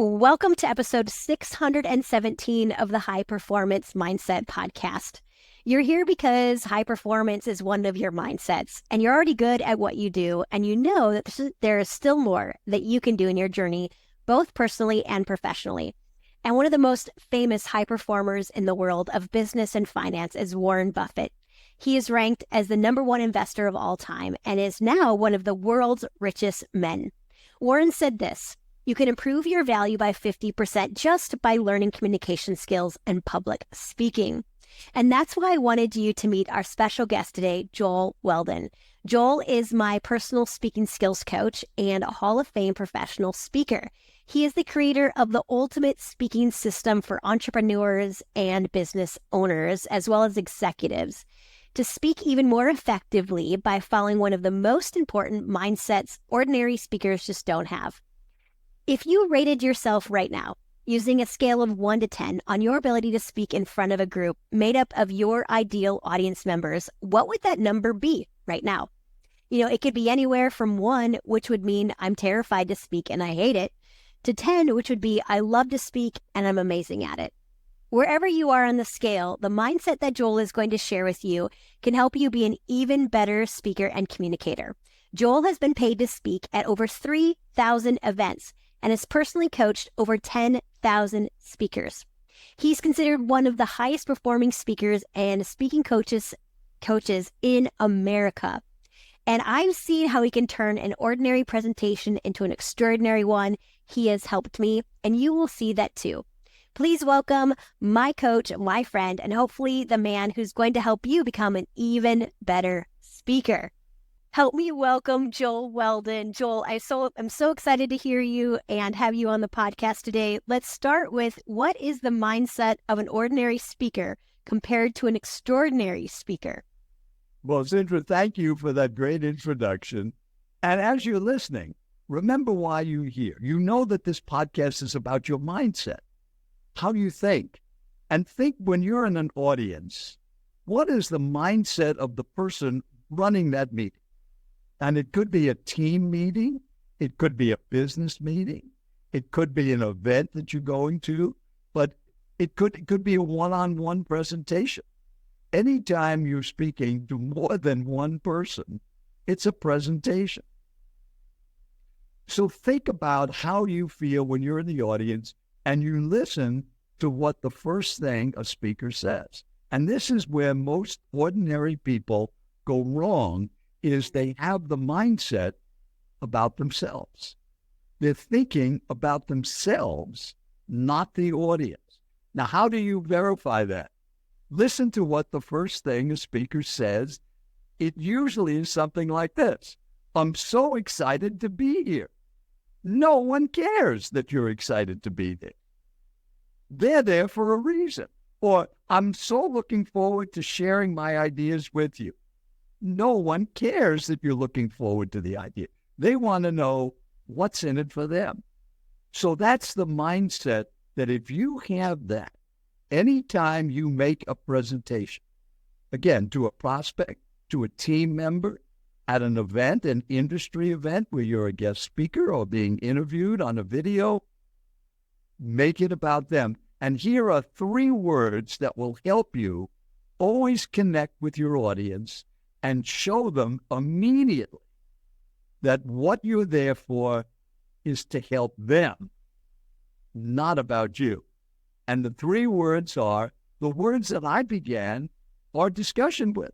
Welcome to episode 617 of the High Performance Mindset Podcast. You're here because high performance is one of your mindsets, and you're already good at what you do, and you know that there is still more that you can do in your journey, both personally and professionally. And one of the most famous high performers in the world of business and finance is Warren Buffett. He is ranked as the #1 investor of all time and is now one of the world's richest men. Warren said this: "You can improve your value by 50% just by learning communication skills and public speaking." And that's why I wanted you to meet our special guest today, Joel Weldon. Joel is my personal speaking skills coach and a Hall of Fame professional speaker. He is the creator of the ultimate speaking system for entrepreneurs and business owners, as well as executives, to speak even more effectively by following one of the most important mindsets ordinary speakers just don't have. If you rated yourself right now, using a scale of 1 to 10 on your ability to speak in front of a group made up of your ideal audience members, what would that number be right now? It could be anywhere from 1, which would mean I'm terrified to speak and I hate it, to 10, which would be I love to speak and I'm amazing at it. Wherever you are on the scale, the mindset that Joel is going to share with you can help you be an even better speaker and communicator. Joel has been paid to speak at over 3,000 events and has personally coached over 10,000 speakers. He's considered one of the highest performing speakers and speaking coaches in America. And I've seen how he can turn an ordinary presentation into an extraordinary one. He has helped me, and you will see that too. Please welcome my coach, my friend, and hopefully the man who's going to help you become an even better speaker. Help me welcome Joel Weldon. Joel, I'm so excited to hear you and have you on the podcast today. Let's start with, what is the mindset of an ordinary speaker compared to an extraordinary speaker? Well, Sindra, thank you for that great introduction. And as you're listening, remember why you're here. You know that this podcast is about your mindset. How do you think? And think, when you're in an audience, what is the mindset of the person running that meeting? And it could be a team meeting. It could be a business meeting. It could be an event that you're going to, but it could be a one-on-one presentation. Anytime you're speaking to more than one person, it's a presentation. So think about how you feel when you're in the audience and you listen to what the first thing a speaker says. And this is where most ordinary people go wrong, is they have the mindset about themselves. They're thinking about themselves, not the audience. Now, how do you verify that? Listen to what the first thing a speaker says. It usually is something like this: "I'm so excited to be here." No one cares that you're excited to be there. They're there for a reason. Or, "I'm so looking forward to sharing my ideas with you." No one cares that you're looking forward to the idea. They want to know what's in it for them. So that's the mindset, that if you have that, anytime you make a presentation, again, to a prospect, to a team member, at an event, an industry event where you're a guest speaker or being interviewed on a video, make it about them. And here are 3 words that will help you always connect with your audience and show them immediately that what you're there for is to help them, not about you. And the 3 words are the words that I began our discussion with.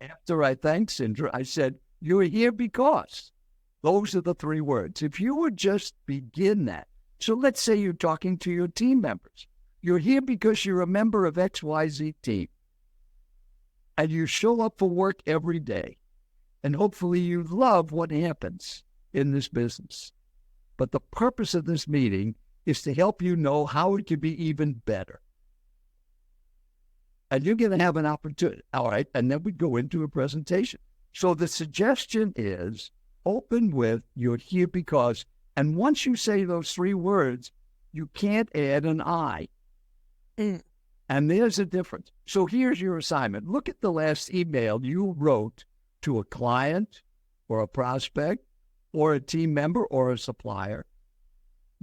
After I thanked Sindra, I said, "You're here because." Those are the 3 words. If you would just begin that. So let's say you're talking to your team members. You're here because you're a member of XYZ team. And you show up for work every day. And hopefully you love what happens in this business. But the purpose of this meeting is to help you know how it can be even better. And you're going to have an opportunity. All right. And then we go into a presentation. So the suggestion is, open with, "You're here because," and once you say those 3 words, you can't add an I. And there's a difference. So here's your assignment. Look at the last email you wrote to a client or a prospect or a team member or a supplier.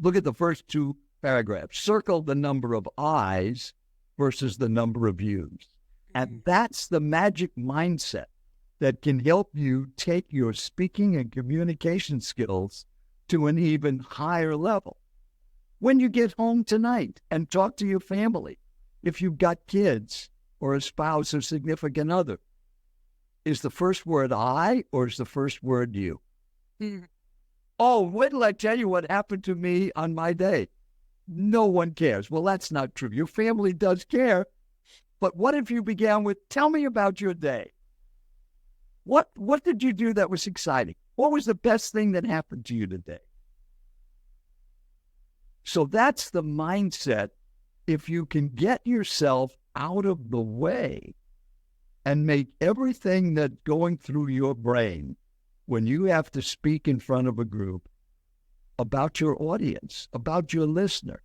Look at the first two paragraphs. Circle the number of I's versus the number of U's. And that's the magic mindset that can help you take your speaking and communication skills to an even higher level. When you get home tonight and talk to your family, if you've got kids or a spouse or significant other, is the first word I or is the first word you? Oh, wait till I tell you what happened to me on my day. No one cares. Well, that's not true. Your family does care. But what if you began with, tell me about your day? What did you do that was exciting? What was the best thing that happened to you today? So that's the mindset. If you can get yourself out of the way and make everything that's going through your brain when you have to speak in front of a group about your audience, about your listener,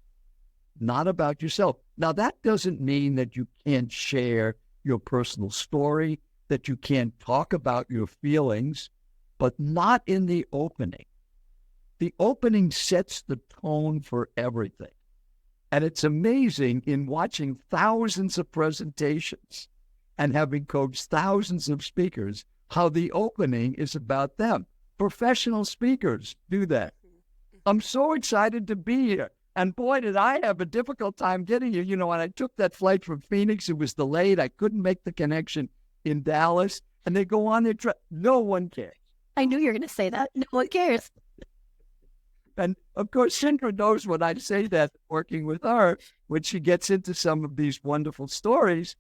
not about yourself. Now, that doesn't mean that you can't share your personal story, that you can't talk about your feelings, but not in the opening. The opening sets the tone for everything. And it's amazing in watching thousands of presentations and having coached thousands of speakers, how the opening is about them. Professional speakers do that. I'm so excited to be here. And boy, did I have a difficult time getting here. You know, when I took that flight from Phoenix, it was delayed. I couldn't make the connection in Dallas. And they go on their trip. No one cares. I knew you were going to say that. No one cares. And of course, Sindra knows when I say that working with her, when she gets into some of these wonderful stories,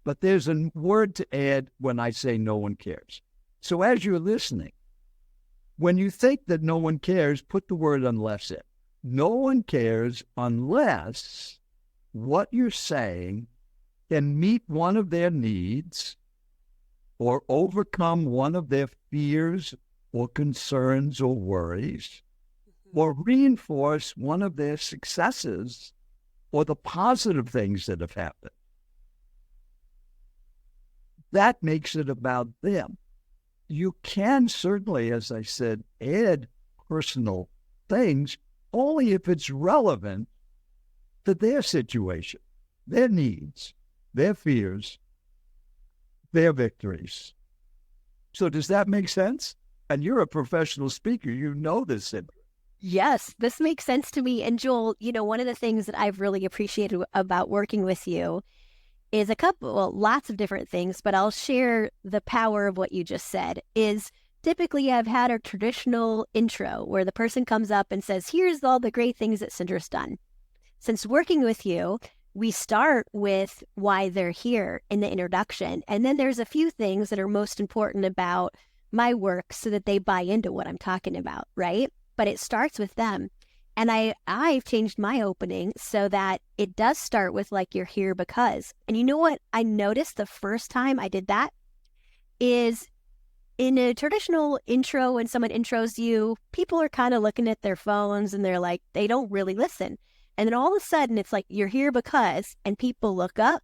but there's a word to add when I say no one cares. So as you're listening, when you think that no one cares, put the word unless in. No one cares unless what you're saying can meet one of their needs or overcome one of their fears or concerns or worries, or reinforce one of their successes or the positive things that have happened. That makes it about them. You can certainly, as I said, add personal things only if it's relevant to their situation, their needs, their fears, their victories. So does that make sense? And you're a professional speaker. You know this, Sindra. Yes, this makes sense to me. And Joel, you know, one of the things that I've really appreciated about working with you is lots of different things, but I'll share the power of what you just said is typically I've had a traditional intro where the person comes up and says, here's all the great things that Sindra's done. Since working with you, we start with why they're here in the introduction. And then there's a few things that are most important about my work so that they buy into what I'm talking about, right? But it starts with them. And I've changed my opening so that it does start with like, you're here because. And you know what I noticed the first time I did that is in a traditional intro, when someone intros you, people are kind of looking at their phones and they're like, they don't really listen. And then all of a sudden it's like, you're here because, and people look up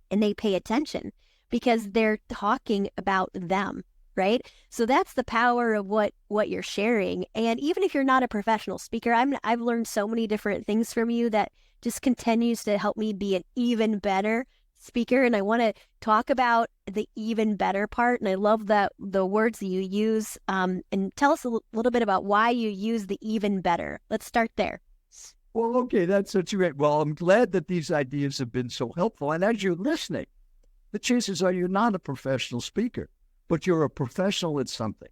and they pay attention because they're talking about them. Right? So that's the power of what you're sharing. And even if you're not a professional speaker, I've learned so many different things from you that just continues to help me be an even better speaker. And I want to talk about the even better part. And I love the words that you use. And tell us a little bit about why you use the even better. Let's start there. Well, okay, that's such a great. Well, I'm glad that these ideas have been so helpful. And as you're listening, the chances are you're not a professional speaker, but you're a professional at something.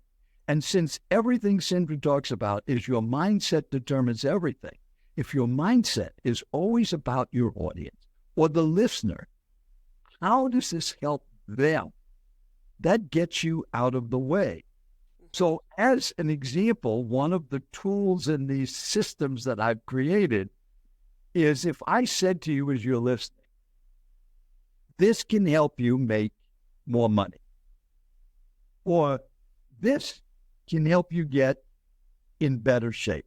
And since everything Sindra talks about is your mindset determines everything, if your mindset is always about your audience or the listener, how does this help them? That gets you out of the way. So as an example, one of the tools in these systems that I've created is if I said to you as you're listening, this can help you make more money. Or this can help you get in better shape.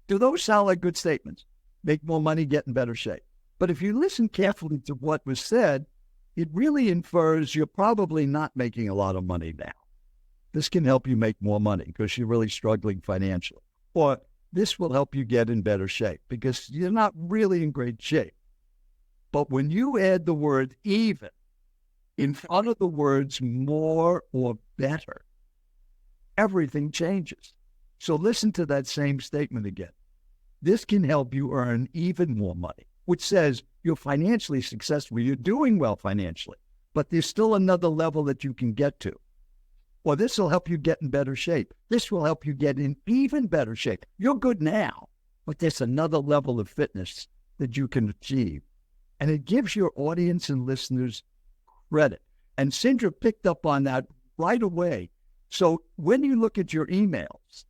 Do those sound like good statements? Make more money, get in better shape. But if you listen carefully to what was said, it really infers you're probably not making a lot of money now. This can help you make more money because you're really struggling financially. Or this will help you get in better shape because you're not really in great shape. But when you add the word even in front of the words more or better, everything changes. So listen to that same statement again. This can help you earn even more money, which says you're financially successful, you're doing well financially, but there's still another level that you can get to. Or this will help you get in better shape. This will help you get in even better shape. You're good now, but there's another level of fitness that you can achieve. And it gives your audience and listeners credit. And Sindra picked up on that right away. So when you look at your emails,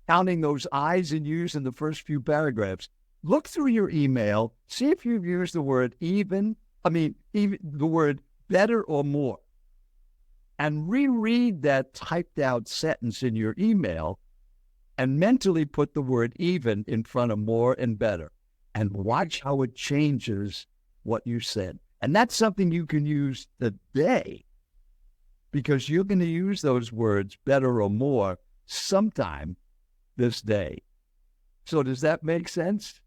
counting those I's and U's in the first few paragraphs, look through your email, see if you've used the word even the word better or more, and reread that typed out sentence in your email and mentally put the word even in front of more and better and watch how it changes what you said. And that's something you can use today because you're going to use those words better or more sometime this day. So does that make sense?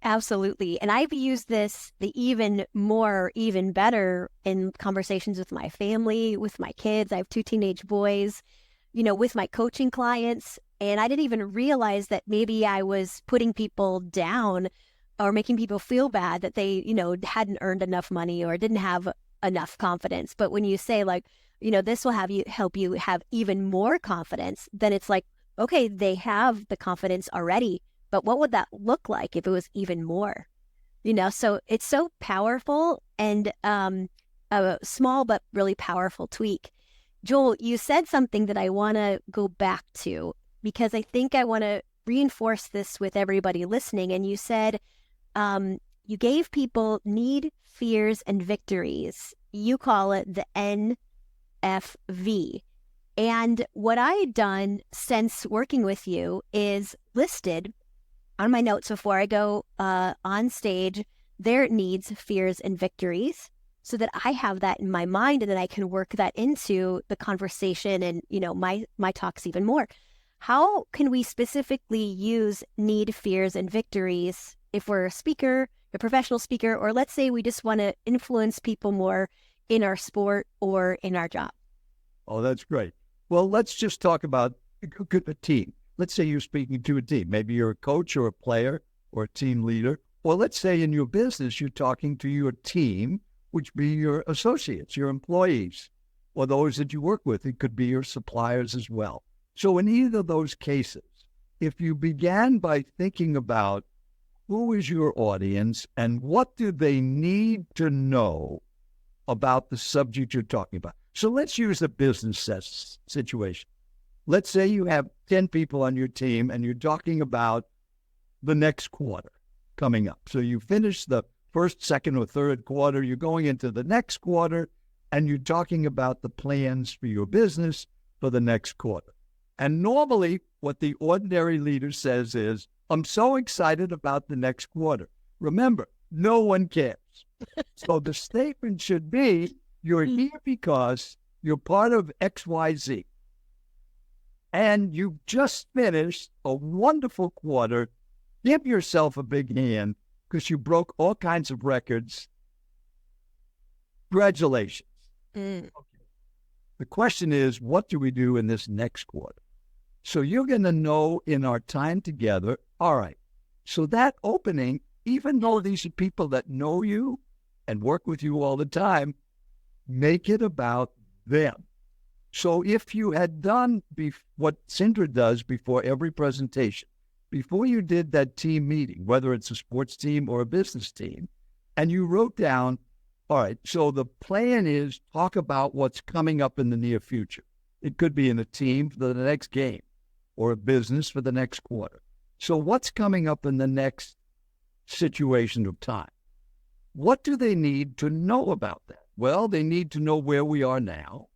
Absolutely. And I've used this, the even more, even better in conversations with my family, with my kids. I have 2 teenage boys, with my coaching clients. And I didn't even realize that maybe I was putting people down or making people feel bad that they, hadn't earned enough money or didn't have enough confidence. But when you say this will help you have even more confidence, then it's like, okay, they have the confidence already. But what would that look like if it was even more? So it's so powerful and a small but really powerful tweak. Joel, you said something that I want to go back to because I think I want to reinforce this with everybody listening. And you said you gave people need, fears, and victories. You call it the NFV. And what I had done since working with you is listed on my notes before I go on stage their needs, fears, and victories so that I have that in my mind and then I can work that into the conversation and, my talks even more. How can we specifically use need, fears, and victories if we're a speaker, a professional speaker, or let's say we just want to influence people more in our sport or in our job? Oh, that's great. Well, let's just talk about a team. Let's say you're speaking to a team. Maybe you're a coach or a player or a team leader. Or let's say in your business, you're talking to your team, which be your associates, your employees, or those that you work with. It could be your suppliers as well. So in either of those cases, if you began by thinking about who is your audience and what do they need to know about the subject you're talking about. So let's use a business situation. Let's say you have 10 people on your team and you're talking about the next quarter coming up. So you finish the first, second, or third quarter, you're going into the next quarter, and you're talking about the plans for your business for the next quarter. And normally what the ordinary leader says is, I'm so excited about the next quarter. Remember, no one cares. So the statement should be, you're here because you're part of XYZ. And you've just finished a wonderful quarter. Give yourself a big hand because you broke all kinds of records. Congratulations. Okay. The question is, what do we do in this next quarter? So you're going to know in our time together, all right, so that opening, even though these are people that know you and work with you all the time, make it about them. So if you had done what Sindra does before every presentation, before you did that team meeting, whether it's a sports team or a business team, and you wrote down, all right, so the plan is talk about what's coming up in the near future. It could be in a team for the next game or a business for the next quarter. So what's coming up in the next situation of time? What do they need to know about that? Well, they need to know where we are now.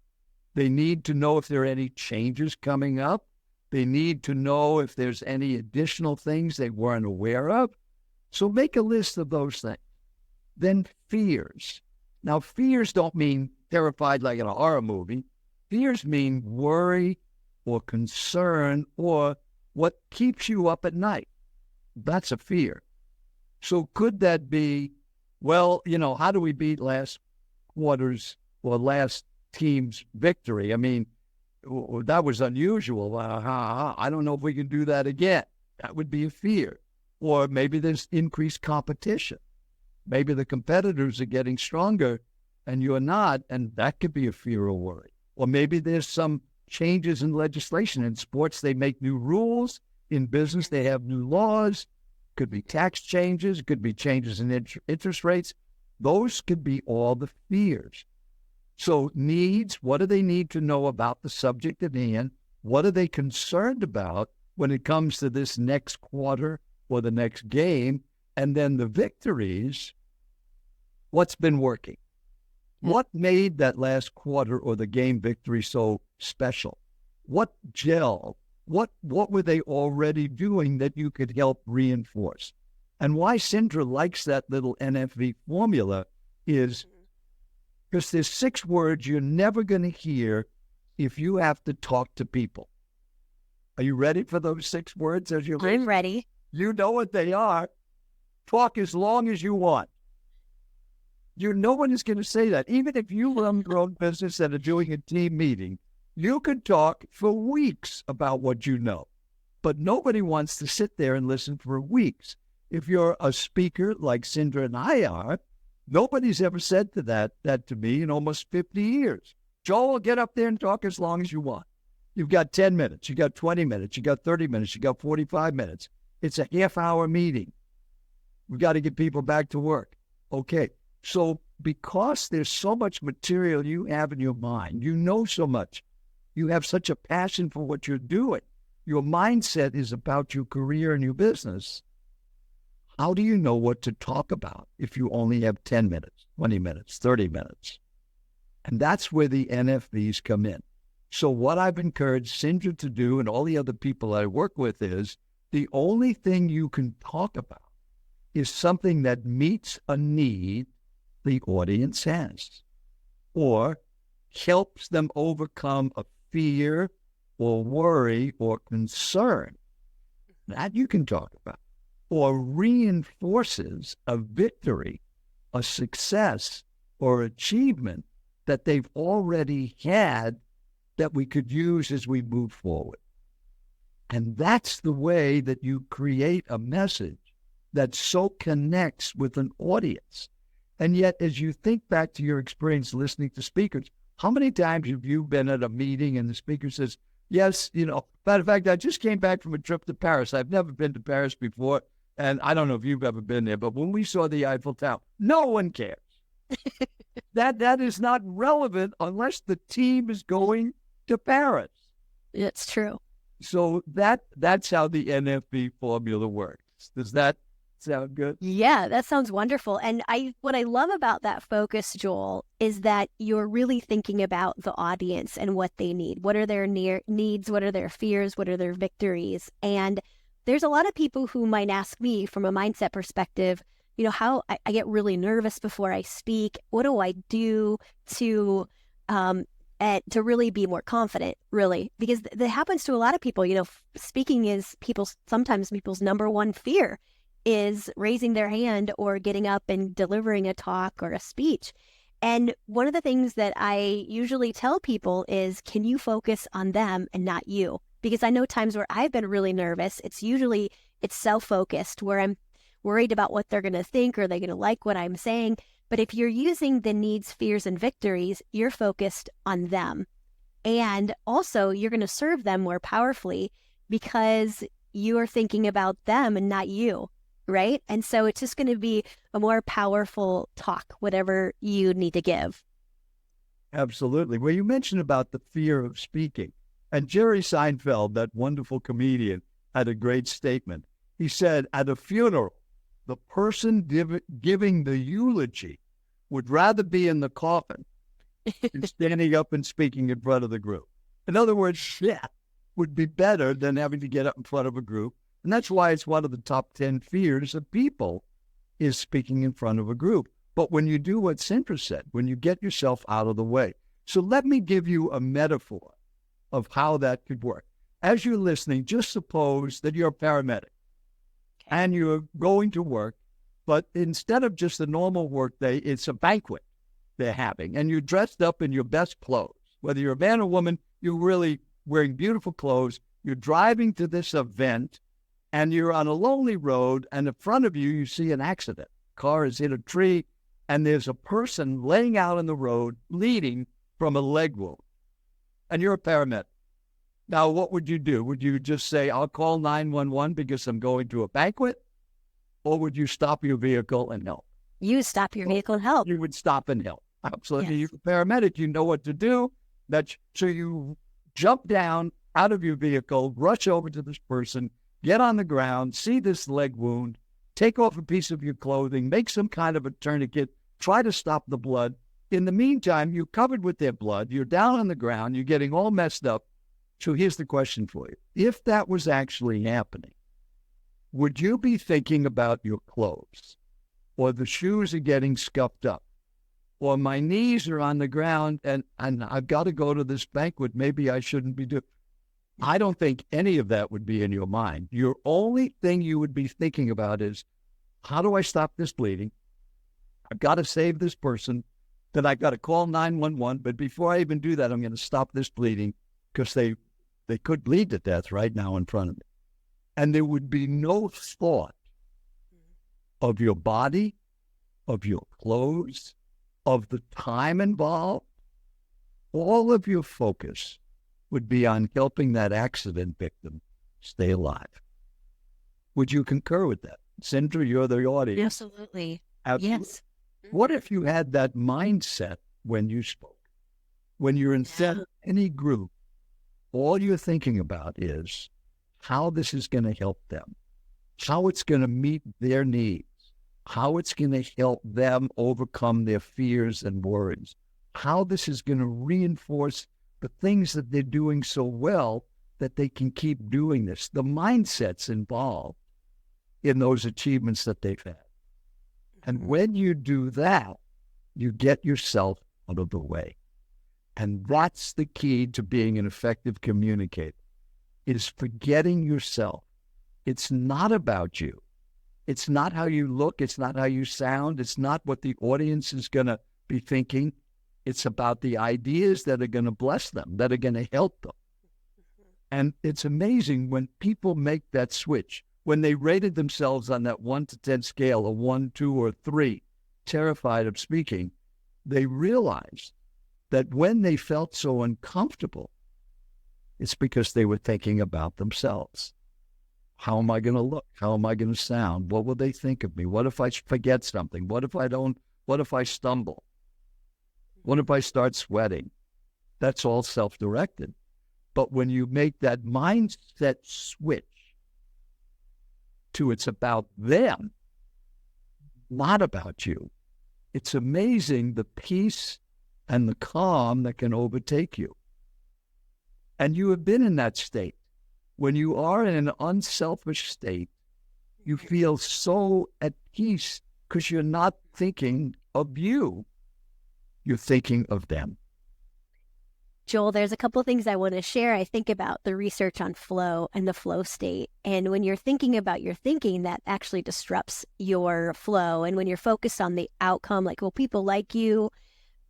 They need to know if there are any changes coming up. They need to know if there's any additional things they weren't aware of. So make a list of those things. Then fears. Now, fears don't mean terrified like in a horror movie. Fears mean worry or concern or What keeps you up at night? That's a fear. So could that be, well, how do we beat last quarter's or last team's victory? I mean, that was unusual. I don't know if we can do that again. That would be a fear. Or maybe there's increased competition. Maybe the competitors are getting stronger and you're not, and that could be a fear or worry. Or maybe there's some changes in legislation. In sports, they make new rules. In business, they have new laws. Could be tax changes, could be changes in interest rates. Those could be all the fears. So needs, what do they need to know about the subject at hand? What are they concerned about when it comes to this next quarter or the next game? And then the victories, what's been working? What made that last quarter or the game victory so special? What gel? What were they already doing that you could help reinforce? And why Sindra likes that little NFV formula is because there's 6 words you're never going to hear if you have to talk to people. Are you ready for those 6 words? I'm ready. You know what they are. Talk as long as you want. No one is going to say that. Even if you run your own business and are doing a team meeting, you could talk for weeks about what you know, but nobody wants to sit there and listen for weeks. If you're a speaker like Sindra and I are, nobody's ever said that to me in almost 50 years. Joel, get up there and talk as long as you want. You've got 10 minutes, you got 20 minutes, you got 30 minutes, you got 45 minutes. It's a half-hour meeting. We've got to get people back to work. Okay, so because there's so much material you have in your mind, you know so much, you have such a passion for what you're doing, your mindset is about your career and your business. How do you know what to talk about if you only have 10 minutes, 20 minutes, 30 minutes? And that's where the NFVs come in. So what I've encouraged Sindra to do and all the other people I work with is the only thing you can talk about is something that meets a need the audience has or helps them overcome a fear or worry or concern. That you can talk about. Or reinforces a victory, a success, or achievement that they've already had that we could use as we move forward. And that's the way that you create a message that so connects with an audience. And yet, as you think back to your experience listening to speakers, how many times have you been at a meeting and the speaker says, yes, matter of fact, I just came back from a trip to Paris. I've never been to Paris before. And I don't know if you've ever been there, but when we saw the Eiffel Tower, no one cares. That is not relevant unless the team is going to Paris. It's true. So that's how the NFB formula works. Does that sound good? Yeah, that sounds wonderful. And what I love about that focus, Joel, is that you're really thinking about the audience and what they need. What are their needs? What are their fears? What are their victories? And there's a lot of people who might ask me from a mindset perspective, how I get really nervous before I speak. What do I do to really be more confident, really? Because that happens to a lot of people. Speaking is sometimes people's number one fear is raising their hand or getting up and delivering a talk or a speech. And one of the things that I usually tell people is, can you focus on them and not you? Because I know times where I've been really nervous, it's self-focused, where I'm worried about what they're going to think, or they're going to like what I'm saying. But if you're using the needs, fears, and victories, you're focused on them. And also, you're going to serve them more powerfully because you are thinking about them and not you, right? And so it's just going to be a more powerful talk, whatever you need to give. Absolutely. Well, you mentioned about the fear of speaking. And Jerry Seinfeld, that wonderful comedian, had a great statement. He said, at a funeral, the person giving the eulogy would rather be in the coffin than standing up and speaking in front of the group. In other words, that would be better than having to get up in front of a group. And that's why it's one of the top 10 fears of people is speaking in front of a group. But when you do what Sindra said, when you get yourself out of the way. So let me give you a metaphor of how that could work. as you're listening, just suppose that you're a paramedic and you're going to work, but instead of just a normal work day, it's a banquet they're having, and you're dressed up in your best clothes. Whether you're a man or woman, you're really wearing beautiful clothes. You're driving to this event, and you're on a lonely road, and in front of you, you see an accident. Car has hit a tree, and there's a person laying out on the road, bleeding from a leg wound, and you're a paramedic. Now, what would you do? Would you just say, I'll call 911 because I'm going to a banquet? Or would you stop your vehicle and help? You stop your vehicle and help. You would stop and help. Absolutely. Yes. You're a paramedic. You know what to do. So you jump down out of your vehicle, rush over to this person, get on the ground, see this leg wound, take off a piece of your clothing, make some kind of a tourniquet, try to stop the blood. In the meantime, you're covered with their blood. You're down on the ground. You're getting all messed up. So here's the question for you. If that was actually happening, would you be thinking about your clothes, or the shoes are getting scuffed up, or my knees are on the ground and I've got to go to this banquet, maybe I shouldn't be doing? I don't think any of that would be in your mind. Your only thing you would be thinking about is, how do I stop this bleeding? I've got to save this person. Then I've got to call 911. But before I even do that, I'm going to stop this bleeding, because they could bleed to death right now in front of me. And there would be no thought of your body, of your clothes, of the time involved. All of your focus would be on helping that accident victim stay alive. Would you concur with that? Sindra, you're the audience. Absolutely. Absolutely. Yes. What if you had that mindset when you spoke? When you're in any group, all you're thinking about is how this is going to help them, how it's going to meet their needs, how it's going to help them overcome their fears and worries, how this is going to reinforce the things that they're doing so well that they can keep doing this, the mindsets involved in those achievements that they've had. And when you do that, you get yourself out of the way. And that's the key to being an effective communicator, is forgetting yourself. It's not about you. It's not how you look. It's not how you sound. It's not what the audience is going to be thinking. It's about the ideas that are going to bless them, that are going to help them. And it's amazing when people make that switch, when they rated themselves on that 1 to 10 scale, a 1, 2, or 3, terrified of speaking, they realized that when they felt so uncomfortable, it's because they were thinking about themselves. How am I going to look? How am I going to sound? What will they think of me? What if I forget something? What if I don't? What if I stumble? What if I start sweating? That's all self-directed. But when you make that mindset switch to it's about them, not about you, it's amazing the peace and the calm that can overtake you. And you have been in that state. When you are in an unselfish state, you feel so at peace because you're not thinking of you. You're thinking of them. Joel, there's a couple of things I want to share. I think about the research on flow and the flow state. And when you're thinking about your thinking, that actually disrupts your flow. And when you're focused on the outcome, like, will people like you?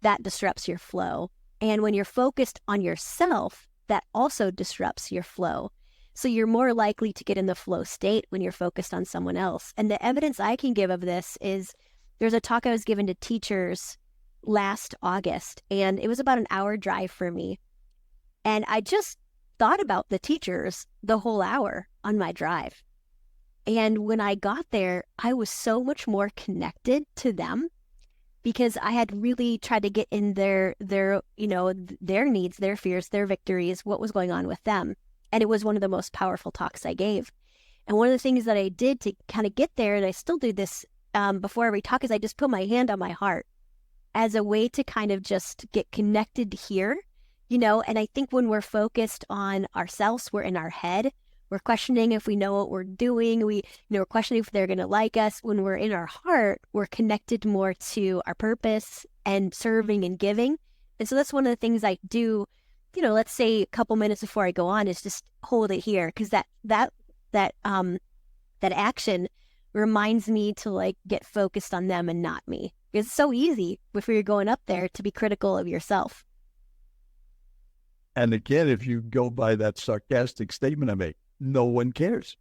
That disrupts your flow. And when you're focused on yourself, that also disrupts your flow. So you're more likely to get in the flow state when you're focused on someone else. And the evidence I can give of this is there's a talk I was given to teachers last August, and it was about an hour drive for me. And I just thought about the teachers the whole hour on my drive. And when I got there, I was so much more connected to them because I had really tried to get in their needs, their fears, their victories, what was going on with them. And it was one of the most powerful talks I gave. And one of the things that I did to kind of get there, and I still do this before every talk, is I just put my hand on my heart as a way to kind of just get connected here, and I think when we're focused on ourselves, we're in our head, we're questioning if we know what we're doing, we're questioning if they're going to like us. When we're in our heart, we're connected more to our purpose and serving and giving. And so that's one of the things I do let's say a couple minutes before I go on is just hold it here. Because that action reminds me to like get focused on them and not me. It's so easy before you're going up there to be critical of yourself. And again, if you go by that sarcastic statement I made, no one cares.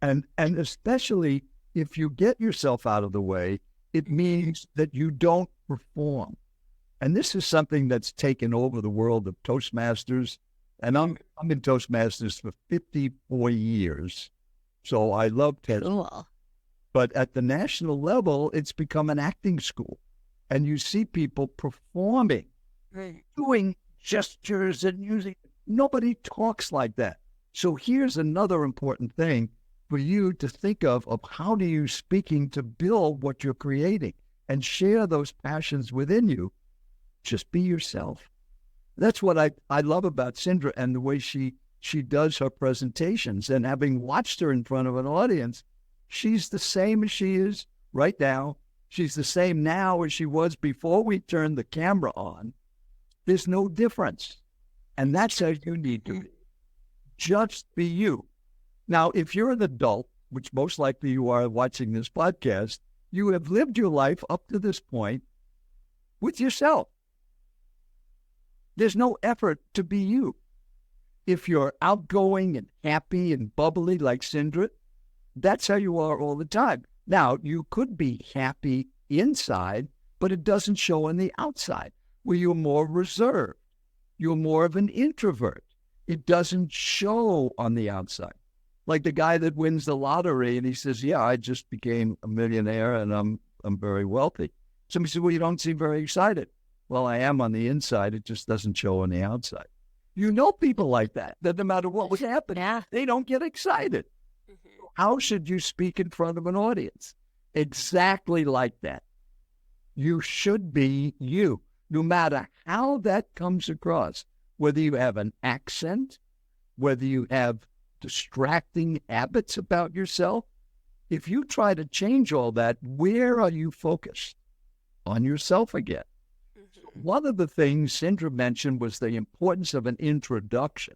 and especially if you get yourself out of the way, it means that you don't perform. And this is something that's taken over the world of Toastmasters. And I'm in Toastmasters for 54 years. So I love TED. Cool. But at the national level, it's become an acting school. And you see people performing, doing gestures and music. Nobody talks like that. So here's another important thing for you to think of how do you speaking to build what you're creating and share those passions within you. Just be yourself. That's what I love about Sindra and the way she does her presentations. And having watched her in front of an audience, she's the same as she is right now. She's the same now as she was before we turned the camera on. There's no difference. And that's how you need to be. Just be you. Now, if you're an adult, which most likely you are watching this podcast, you have lived your life up to this point with yourself. There's no effort to be you. If you're outgoing and happy and bubbly like Sindra, that's how you are all the time. Now, you could be happy inside, but it doesn't show on the outside, where you're more reserved. You're more of an introvert. It doesn't show on the outside. Like the guy that wins the lottery and he says, yeah, I just became a millionaire and I'm very wealthy. Somebody said, well, you don't seem very excited. Well, I am on the inside. It just doesn't show on the outside. You know people like that no matter what would happen, they don't get excited. Mm-hmm. How should you speak in front of an audience? Exactly like that. You should be you, no matter how that comes across, whether you have an accent, whether you have distracting habits about yourself. If you try to change all that, where are you focused? On yourself again. One of the things Sindra mentioned was the importance of an introduction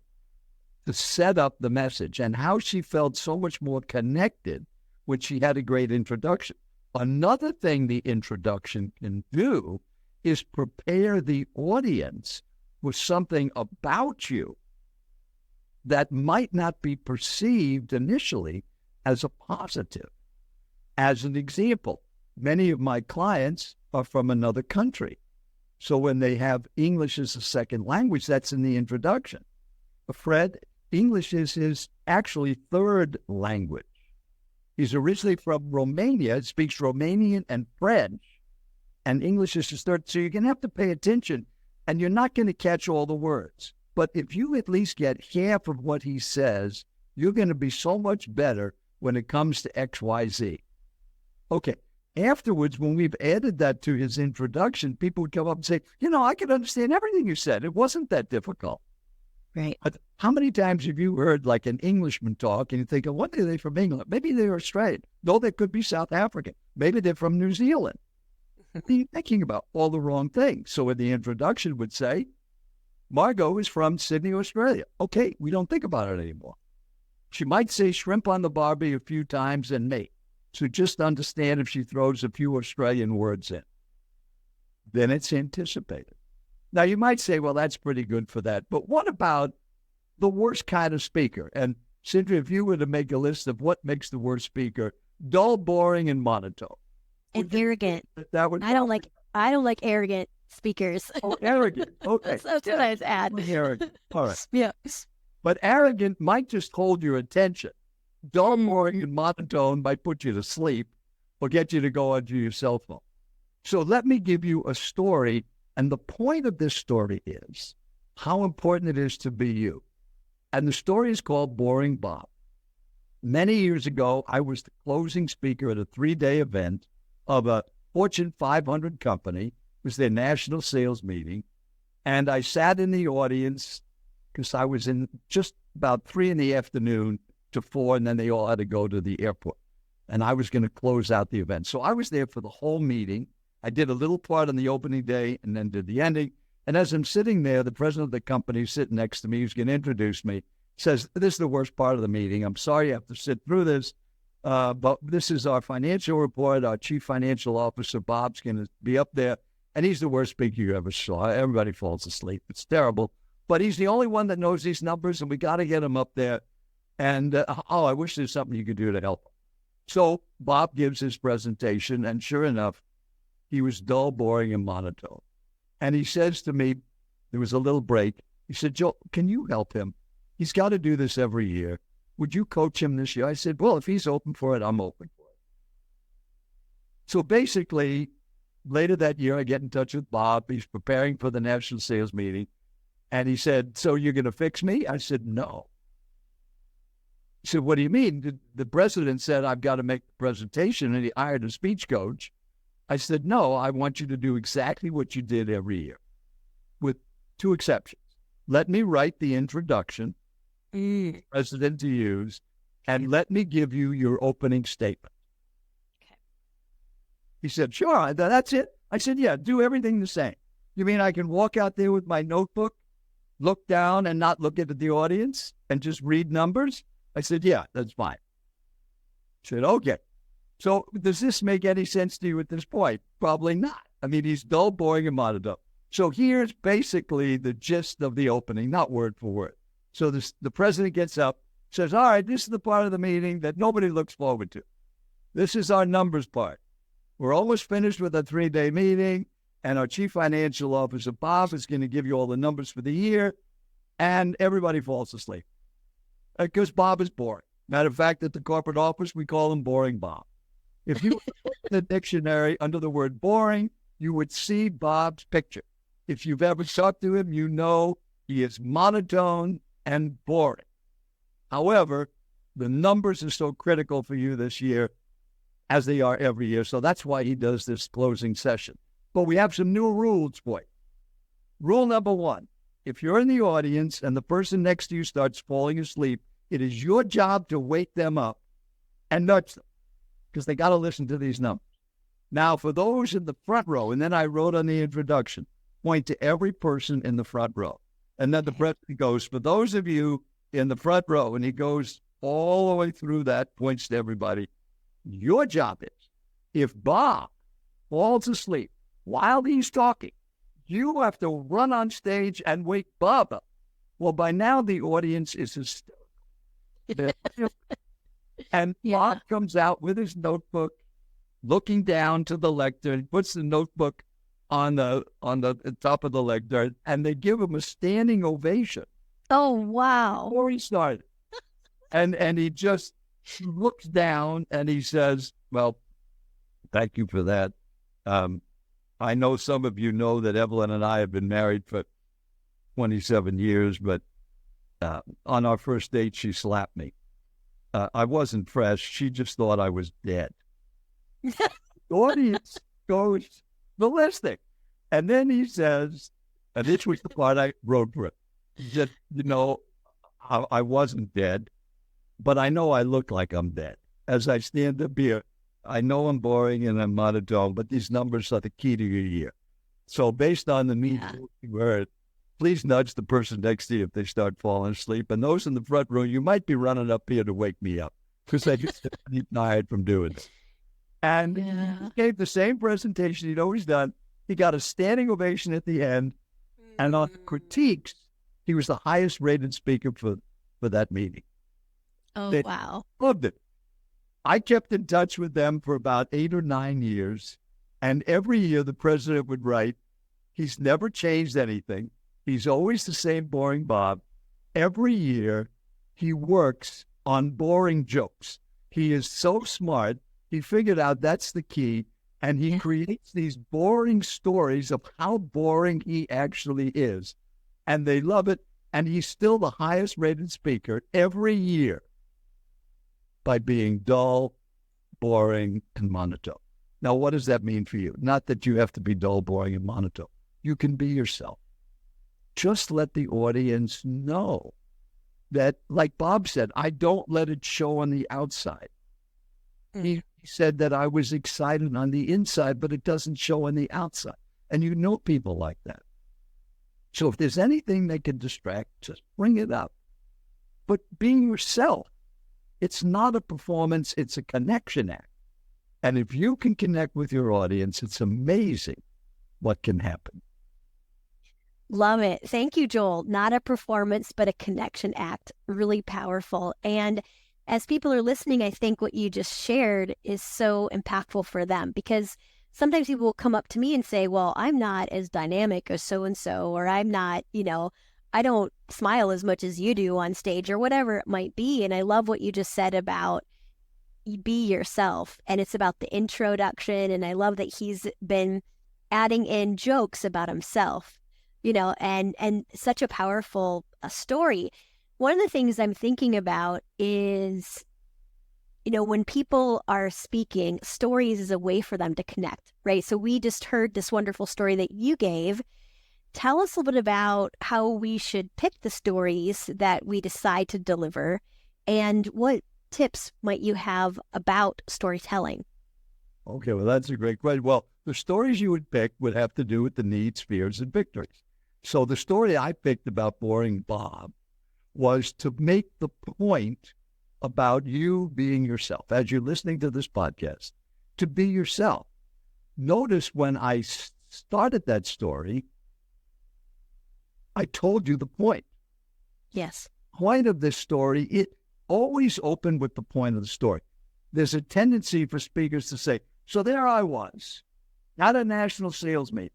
to set up the message and how she felt so much more connected when she had a great introduction. Another thing the introduction can do is prepare the audience with something about you that might not be perceived initially as a positive. As an example, many of my clients are from another country. So when they have English as a second language, that's in the introduction. Fred, English is his actually third language. He's originally from Romania, speaks Romanian and French, and English is his third. So you're going to have to pay attention, and you're not going to catch all the words. But if you at least get half of what he says, you're going to be so much better when it comes to X, Y, Z. Okay. Afterwards, when we've added that to his introduction, people would come up and say, I could understand everything you said. It wasn't that difficult. Right. But how many times have you heard like an Englishman talk and you think, what are they from England? Maybe they're Australian. No, they could be South African. Maybe they're from New Zealand. You're thinking about all the wrong things. So in the introduction would say, Margot is from Sydney, Australia. Okay, we don't think about it anymore. She might say shrimp on the barbie a few times and mate. So just understand if she throws a few Australian words in, then it's anticipated. Now, you might say, well, that's pretty good for that. But what about the worst kind of speaker? And Sindra, if you were to make a list of what makes the worst speaker, dull, boring, and monotone. And arrogant. That would I don't like arrogant speakers. Oh, arrogant. Okay. That's what I was at. Arrogant. All right. Yeah. But arrogant might just hold your attention. Dull, boring, and monotone might put you to sleep or get you to go onto your cell phone. So let me give you a story. And the point of this story is how important it is to be you. And the story is called Boring Bob. Many years ago, I was the closing speaker at a 3-day event of a Fortune 500 company. It was their national sales meeting. And I sat in the audience because I was in just about 3 in the afternoon to 4, and then they all had to go to the airport. And I was going to close out the event. So I was there for the whole meeting. I did a little part on the opening day and then did the ending. And as I'm sitting there, the president of the company sitting next to me, who's going to introduce me, says, "This is the worst part of the meeting. I'm sorry you have to sit through this, but this is our financial report. Our chief financial officer, Bob's going to be up there, and he's the worst speaker you ever saw. Everybody falls asleep. It's terrible. But he's the only one that knows these numbers, and we got to get him up there. And, I wish there's something you could do to help him." So Bob gives his presentation, and sure enough, he was dull, boring, and monotone. And he says to me, there was a little break. He said, "Joe, can you help him? He's got to do this every year. Would you coach him this year?" I said, "Well, if he's open for it, I'm open for it." So basically, later that year, I get in touch with Bob. He's preparing for the national sales meeting. And he said, "So you're going to fix me?" I said, "No." He said, "What do you mean? The president said I've got to make the presentation, and he hired a speech coach." I said, "No, I want you to do exactly what you did every year, with two exceptions. Let me write the introduction, president to use, and let me give you your opening statement." Okay. He said, "Sure, that's it." I said, "Yeah, do everything the same. You mean I can walk out there with my notebook, look down and not look at the audience and just read numbers?" I said, "Yeah, that's fine." He said, "Okay. So does this make any sense to you at this point?" Probably not. I mean, he's dull, boring, and monotone. So here's basically the gist of the opening, not word for word. So the president gets up, says, "All right, this is the part of the meeting that nobody looks forward to. This is our numbers part. We're almost finished with a 3-day meeting, and our chief financial officer, Bob, is going to give you all the numbers for the year," and everybody falls asleep. Because Bob is boring. Matter of fact, at the corporate office, we call him Boring Bob. If you look in the dictionary under the word boring, you would see Bob's picture. If you've ever talked to him, you know he is monotone and boring. However, the numbers are so critical for you this year, as they are every year. So that's why he does this closing session. But we have some new rules for you. Rule number 1, if you're in the audience and the person next to you starts falling asleep, it is your job to wake them up and nudge them, because they got to listen to these numbers. Now, for those in the front row, and then I wrote on the introduction, point to every person in the front row. And then the president goes, "For those of you in the front row," and he goes all the way through that, points to everybody. Your job is, if Bob falls asleep while he's talking, you have to run on stage and wake Bob up. Well, by now the audience is hysterical. And Bob comes out with his notebook, looking down to the lectern, puts the notebook on the top of the lectern, and they give him a standing ovation. Oh, wow. Before he started. And he just looks down and he says, "Well, thank you for that. I know some of you know that Evelyn and I have been married for 27 years, but on our first date, she slapped me. I wasn't fresh. She just thought I was dead." The audience goes ballistic. And then he says, and this was the part I wrote for it, he said, I wasn't dead, but I know I look like I'm dead. As I stand up here, I know I'm boring and I'm monotone, but these numbers are the key to your year. So based on the meeting you heard, please nudge the person next to you if they start falling asleep. And those in the front row, you might be running up here to wake me up, because I get tired from doing it. And he gave the same presentation he'd always done. He got a standing ovation at the end. And on critiques, he was the highest rated speaker for that meeting. Oh, They wow. loved it. I kept in touch with them for about 8 or 9 years. And every year the president would write, "He's never changed anything. He's always the same boring Bob. Every year he works on boring jokes. He is so smart. He figured out that's the key. And he creates these boring stories of how boring he actually is. And they love it. And he's still the highest rated speaker every year by being dull, boring, and monotone." Now, what does that mean for you? Not that you have to be dull, boring, and monotone. You can be yourself. Just let the audience know that, like Bob said, I don't let it show on the outside. He said that I was excited on the inside, but it doesn't show on the outside. And you know people like that. So if there's anything that can distract, just bring it up. But being yourself, it's not a performance, it's a connection act. And if you can connect with your audience, it's amazing what can happen. Love it. Thank you, Joel. Not a performance, but a connection act. Really powerful. And as people are listening, I think what you just shared is so impactful for them, because sometimes people will come up to me and say, well, I'm not as dynamic as so-and-so, or I'm not, I don't smile as much as you do on stage, or whatever it might be. And I love what you just said about be yourself. And it's about the introduction. And I love that he's been adding in jokes about himself, and such a powerful story. One of the things I'm thinking about is, when people are speaking, stories is a way for them to connect, right? So we just heard this wonderful story that you gave. Tell us a little bit about how we should pick the stories that we decide to deliver, and what tips might you have about storytelling? Okay, well, that's a great question. Well, the stories you would pick would have to do with the needs, fears, and victories. So the story I picked about Boring Bob was to make the point about you being yourself. As you're listening to this podcast, to be yourself. Notice when I started that story, I told you the point. Yes. Point of this story, it always opened with the point of the story. There's a tendency for speakers to say, so there I was, at a national sales meeting.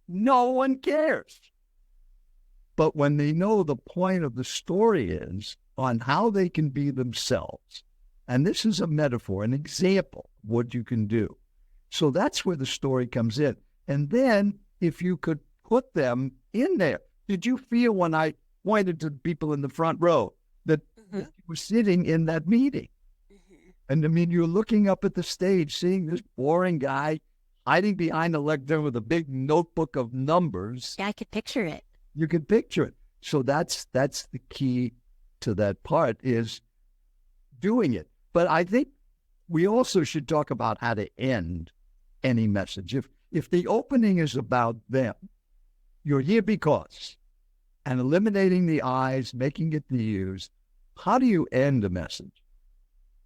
No one cares. But when they know the point of the story is on how they can be themselves, and this is a metaphor, an example of what you can do. So that's where the story comes in. And then if you could put them in there, did you feel when I pointed to people in the front row that you were sitting in that meeting? And I mean, you're looking up at the stage, seeing this boring guy hiding behind a lectern with a big notebook of numbers. Yeah, I could picture it. You can picture it. So that's the key to that part, is doing it. But I think we also should talk about how to end any message. If the opening is about them, you're here because, and eliminating the I's, making it the U's, how do you end a message?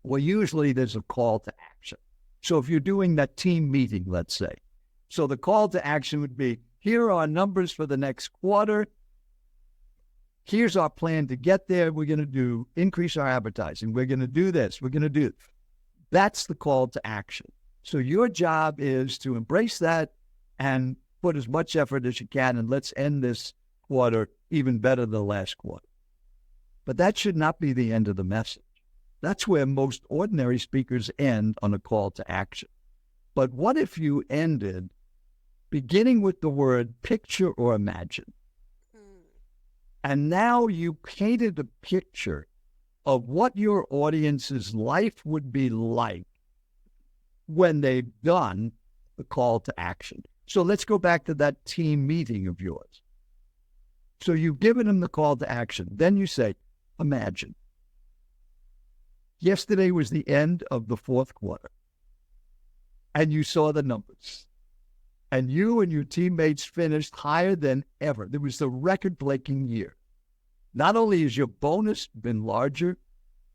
Well, usually there's a call to action. So if you're doing that team meeting, let's say, so the call to action would be, here are our numbers for the next quarter. Here's our plan to get there. We're going to increase our advertising. We're going to do this. We're going to do it. That's the call to action. So your job is to embrace that and put as much effort as you can, and let's end this quarter even better than the last quarter. But that should not be the end of the message. That's where most ordinary speakers end, on a call to action. But what if you ended beginning with the word picture or imagine? And now you painted a picture of what your audience's life would be like when they've done the call to action. So let's go back to that team meeting of yours. So you've given them the call to action. Then you say, imagine. Yesterday was the end of the fourth quarter, and you saw the numbers. And you and your teammates finished higher than ever. There was a record-breaking year. Not only has your bonus been larger,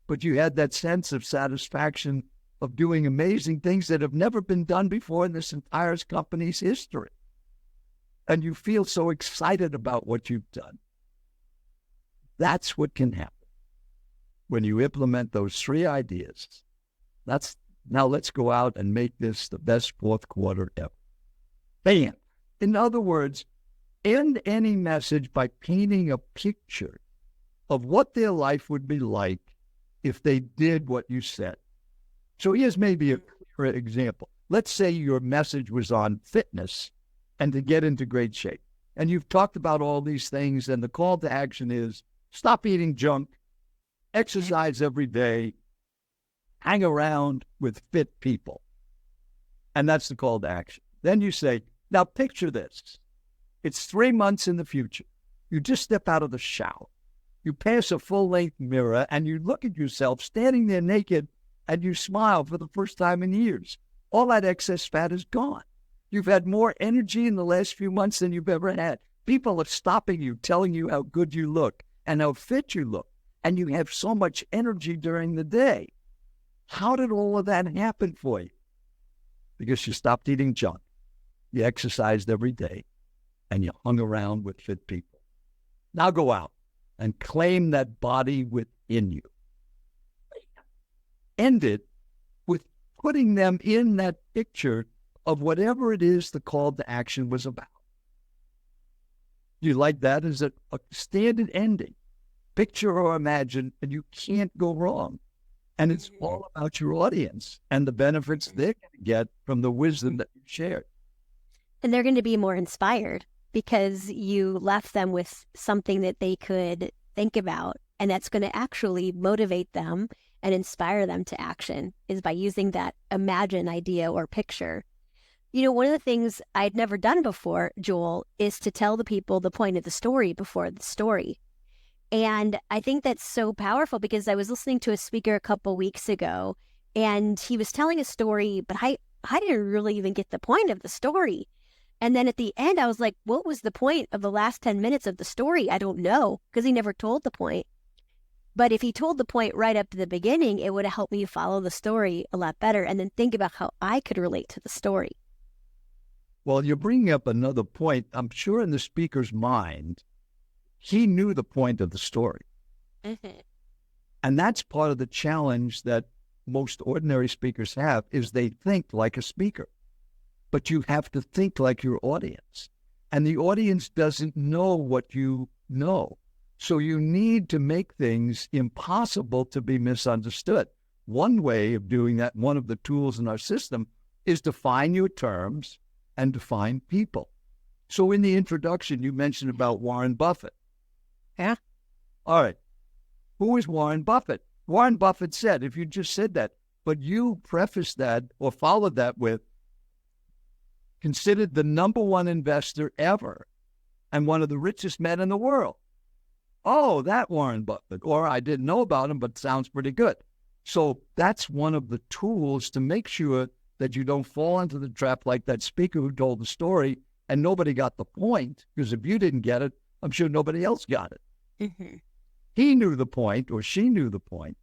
but you had that sense of satisfaction of doing amazing things that have never been done before in this entire company's history. And you feel so excited about what you've done. That's what can happen when you implement those three ideas. Now let's go out and make this the best fourth quarter ever. Bam. In other words, end any message by painting a picture of what their life would be like if they did what you said. So here's maybe a clear example. Let's say your message was on fitness and to get into great shape. And you've talked about all these things, and the call to action is stop eating junk, exercise every day, hang around with fit people. And that's the call to action. Then you say, now picture this. It's 3 months in the future. You just step out of the shower. You pass a full-length mirror and you look at yourself standing there naked, and you smile for the first time in years. All that excess fat is gone. You've had more energy in the last few months than you've ever had. People are stopping you, telling you how good you look and how fit you look, and you have so much energy during the day. How did all of that happen for you? Because you stopped eating junk, you exercised every day, and you hung around with fit people. Now go out and claim that body within you. End it with putting them in that picture of whatever it is the call to action was about. You like that as a standard ending, picture or imagine, and you can't go wrong. And it's all about your audience and the benefits they're going to get from the wisdom that you shared. And they're going to be more inspired because you left them with something that they could think about, and that's going to actually motivate them and inspire them to action is by using that imagine idea or picture. You know, one of the things I'd never done before, Joel, is to tell the people the point of the story before the story. And I think that's so powerful because I was listening to a speaker a couple weeks ago, and he was telling a story, but I didn't really even get the point of the story. And then at the end, I was like, what was the point of the last 10 minutes of the story? I don't know, because he never told the point. But if he told the point right up to the beginning, it would have helped me follow the story a lot better and then think about how I could relate to the story. Well, you're bringing up another point. I'm sure in the speaker's mind, he knew the point of the story. Mm-hmm. And that's part of the challenge that most ordinary speakers have is they think like a speaker. But you have to think like your audience. And the audience doesn't know what you know. So you need to make things impossible to be misunderstood. One way of doing that, one of the tools in our system, is define your terms and define people. So in the introduction, you mentioned about Warren Buffett. Yeah. All right. Who is Warren Buffett? Warren Buffett said, if you just said that, but you prefaced that or followed that with, considered the number one investor ever and one of the richest men in the world. Oh, that Warren Buffett. Or I didn't know about him, but sounds pretty good. So that's one of the tools to make sure that you don't fall into the trap like that speaker who told the story and nobody got the point, because if you didn't get it, I'm sure nobody else got it. Mm-hmm. He knew the point or she knew the point,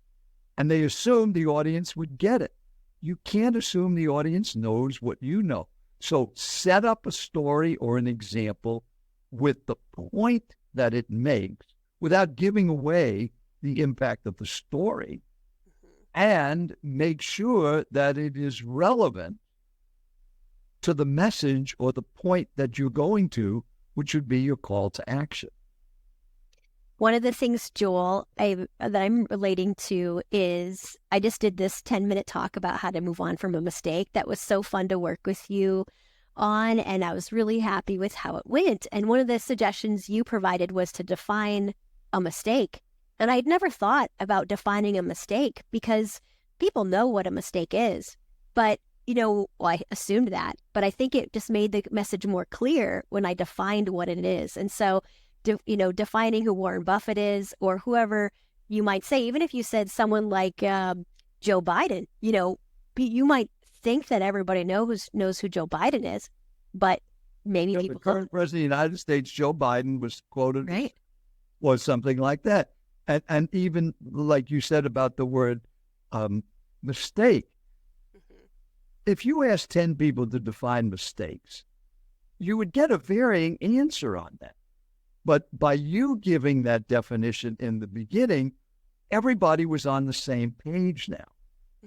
and they assumed the audience would get it. You can't assume the audience knows what you know. So set up a story or an example with the point that it makes without giving away the impact of the story, and make sure that it is relevant to the message or the point that you're going to, which would be your call to action. One of the things, Joel, that I'm relating to is I just did this 10-minute talk about how to move on from a mistake. That was so fun to work with you on, and I was really happy with how it went. And one of the suggestions you provided was to define a mistake. And I'd never thought about defining a mistake because people know what a mistake is. But, well, I assumed that, but I think it just made the message more clear when I defined what it is. And so, defining who Warren Buffett is or whoever you might say, even if you said someone like Joe Biden, you might think that everybody knows who Joe Biden is, but maybe people the current president of the United States, Joe Biden, was quoted, right, was something like that. And even like you said about the word mistake, if you ask 10 people to define mistakes, you would get a varying answer on that. But by you giving that definition in the beginning, everybody was on the same page now.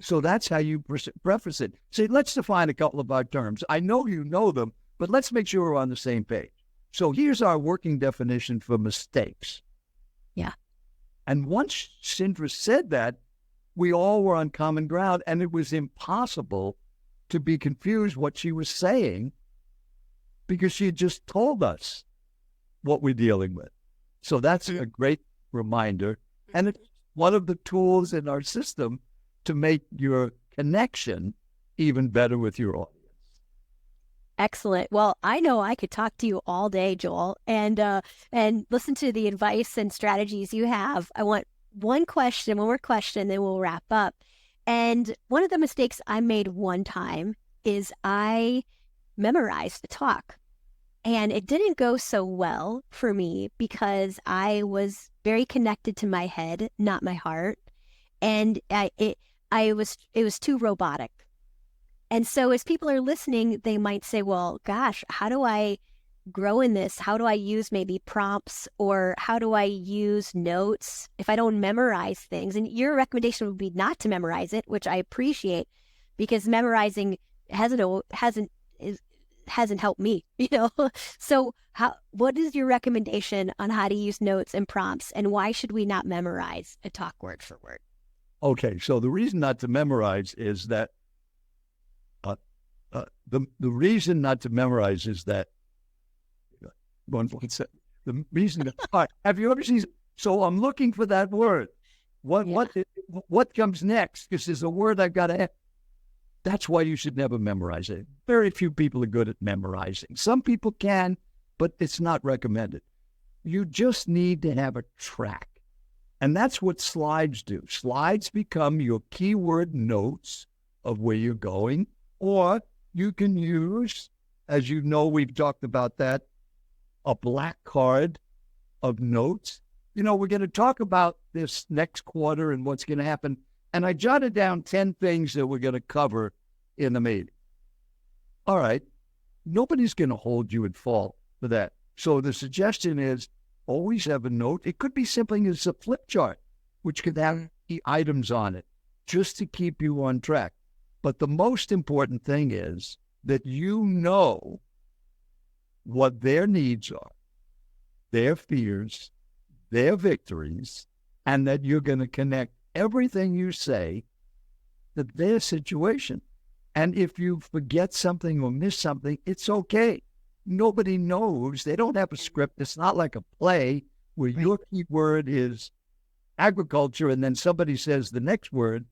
So that's how you preface it. Say, let's define a couple of our terms. I know you know them, but let's make sure we're on the same page. So here's our working definition for mistakes. Yeah. And once Sindra said that, we all were on common ground, and it was impossible to be confused what she was saying because she had just told us what we're dealing with. So that's a great reminder. And it's one of the tools in our system to make your connection even better with your audience. Excellent. Well, I know I could talk to you all day, Joel, and listen to the advice and strategies you have. I want one more question, then we'll wrap up. And one of the mistakes I made one time is I memorized the talk. And it didn't go so well for me because I was very connected to my head, not my heart. And it was too robotic. And so as people are listening, they might say, well, gosh, how do I grow in this? How do I use maybe prompts, or how do I use notes if I don't memorize things? And your recommendation would be not to memorize it, which I appreciate, because memorizing hasn't helped me, So what is your recommendation on how to use notes and prompts, and why should we not memorize a talk word for word? Okay, so the reason not to memorize is that the reason not to memorize is that the reason that, have you ever seen? So I'm looking for that word. What comes next? Because there's a word I've got to have. That's why you should never memorize it. Very few people are good at memorizing. Some people can, but it's not recommended. You just need to have a track. And that's what slides do. Slides become your keyword notes of where you're going, or you can use, as you know, we've talked about that, a black card of notes. We're going to talk about this next quarter and what's going to happen. And I jotted down 10 things that we're going to cover in the meeting. All right. Nobody's going to hold you at fault for that. So the suggestion is always have a note. It could be something as a flip chart, which could have the items on it, just to keep you on track. But the most important thing is that you know what their needs are, their fears, their victories, and that you're going to connect everything you say to their situation. And if you forget something or miss something, it's okay. Nobody knows. They don't have a script. It's not like a play where your key word is agriculture and then somebody says the next word.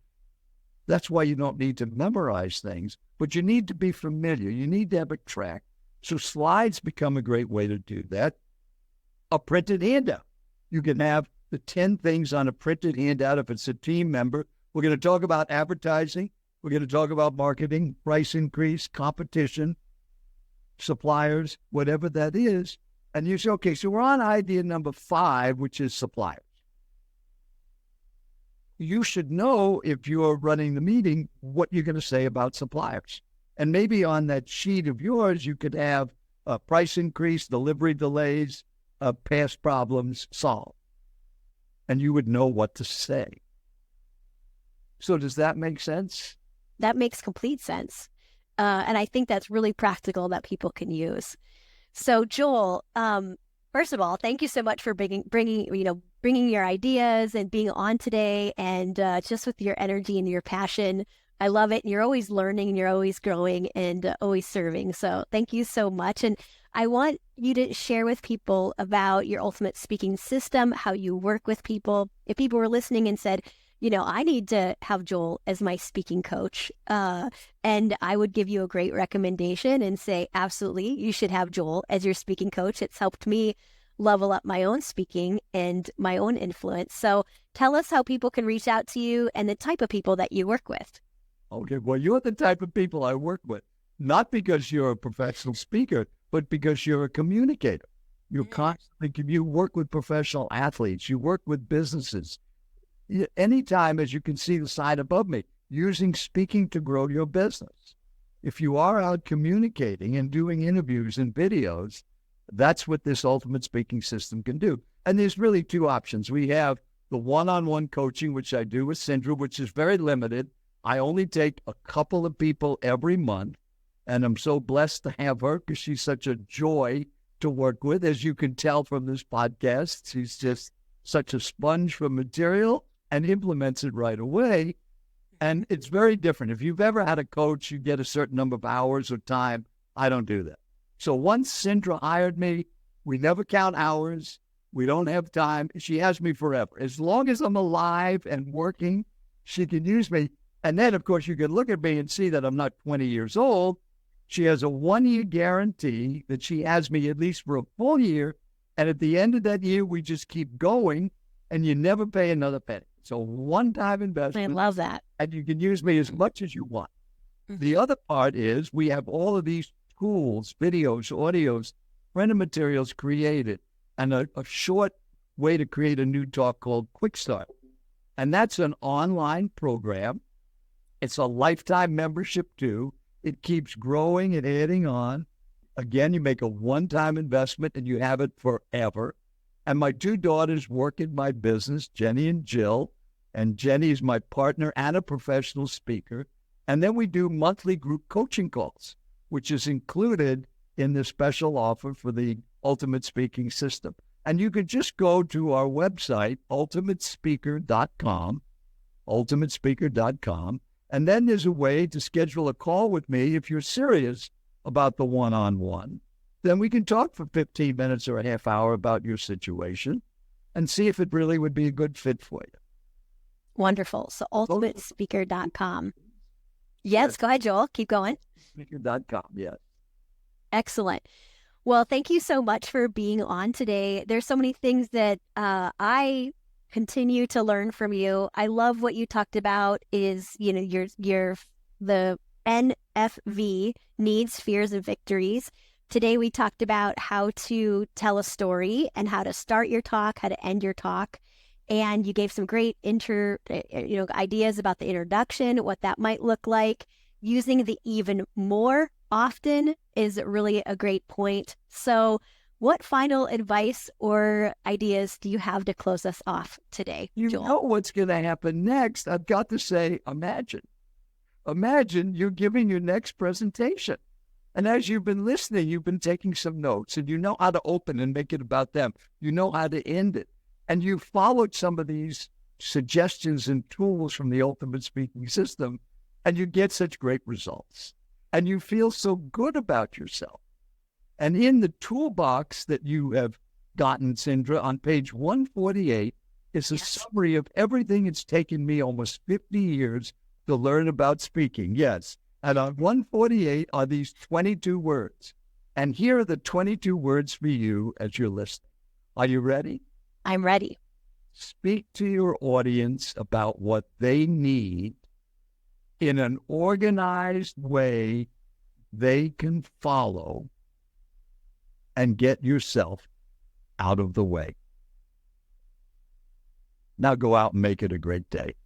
That's why you don't need to memorize things, but you need to be familiar. You need to have a track. So slides become a great way to do that. A printed handout. You can have the 10 things on a printed handout if it's a team member. We're going to talk about advertising. We're going to talk about marketing, price increase, competition, suppliers, whatever that is. And you say, okay, so we're on idea number 5, which is suppliers. You should know, if you're running the meeting, what you're going to say about suppliers. And maybe on that sheet of yours, you could have a price increase, delivery delays, past problems solved. And you would know what to say. So does that make sense? That makes complete sense. And I think that's really practical that people can use. So Joel, first of all, thank you so much for bringing your ideas and being on today, and just with your energy and your passion. I love it. You're always learning and you're always growing and always serving. So thank you so much. And I want you to share with people about your ultimate speaking system, how you work with people. If people were listening and said, I need to have Joel as my speaking coach, and I would give you a great recommendation and say, absolutely, you should have Joel as your speaking coach. It's helped me level up my own speaking and my own influence. So tell us how people can reach out to you and the type of people that you work with. Okay, well, you're the type of people I work with, not because you're a professional speaker, but because you're a communicator. You work with professional athletes, you work with businesses. Anytime, as you can see the slide above me, using speaking to grow your business. If you are out communicating and doing interviews and videos, that's what this ultimate speaking system can do. And there's really 2 options. We have the one-on-one coaching, which I do with Sindra, which is very limited. I only take a couple of people every month, and I'm so blessed to have her because she's such a joy to work with. As you can tell from this podcast, she's just such a sponge for material and implements it right away. And it's very different. If you've ever had a coach, you get a certain number of hours or time. I don't do that. So once Sindra hired me, we never count hours. We don't have time. She has me forever. As long as I'm alive and working, she can use me. And then, of course, you can look at me and see that I'm not 20 years old. She has a 1-year guarantee that she has me at least for a full year. And at the end of that year, we just keep going, and you never pay another penny. So one-time investment. I love that. And you can use me as much as you want. Mm-hmm. The other part is we have all of these tools, videos, audios printed materials created, and a short way to create a new talk called Quick Start. And that's an online program. It's a lifetime membership too. It keeps growing and adding on. Again, you make a one-time investment and you have it forever. And my two daughters work in my business, Jenny and Jill. And Jenny is my partner and a professional speaker. And then we do monthly group coaching calls, which is included in the special offer for the Ultimate Speaking System. And you could just go to our website, ultimatespeaker.com, ultimatespeaker.com. And then there's a way to schedule a call with me if you're serious about the one-on-one. Then we can talk for 15 minutes or a half hour about your situation and see if it really would be a good fit for you. Wonderful. So ultimatespeaker.com. Yes, go ahead, Joel. Keep going. Speaker.com, yes. Excellent. Well, thank you so much for being on today. There's so many things that I continue to learn from you. I love what you talked about is, the NFV, needs, fears, and victories. Today, we talked about how to tell a story and how to start your talk, how to end your talk. And you gave some great ideas about the introduction, what that might look like. Using the even more often is really a great point. So what final advice or ideas do you have to close us off today, You Joel? know what's going to happen next. I've got to say, imagine. Imagine you're giving your next presentation. And as you've been listening, you've been taking some notes, and you know how to open and make it about them. You know how to end it. And you followed some of these suggestions and tools from the Ultimate Speaking System, and you get such great results. And you feel so good about yourself. And in the toolbox that you have gotten, Sindra, on page 148 is a summary of everything it's taken me almost 50 years to learn about speaking. Yes. And on 148 are these 22 words. And here are the 22 words for you as you're listening. Are you ready? I'm ready. Speak to your audience about what they need in an organized way they can follow and get yourself out of the way. Now go out and make it a great day.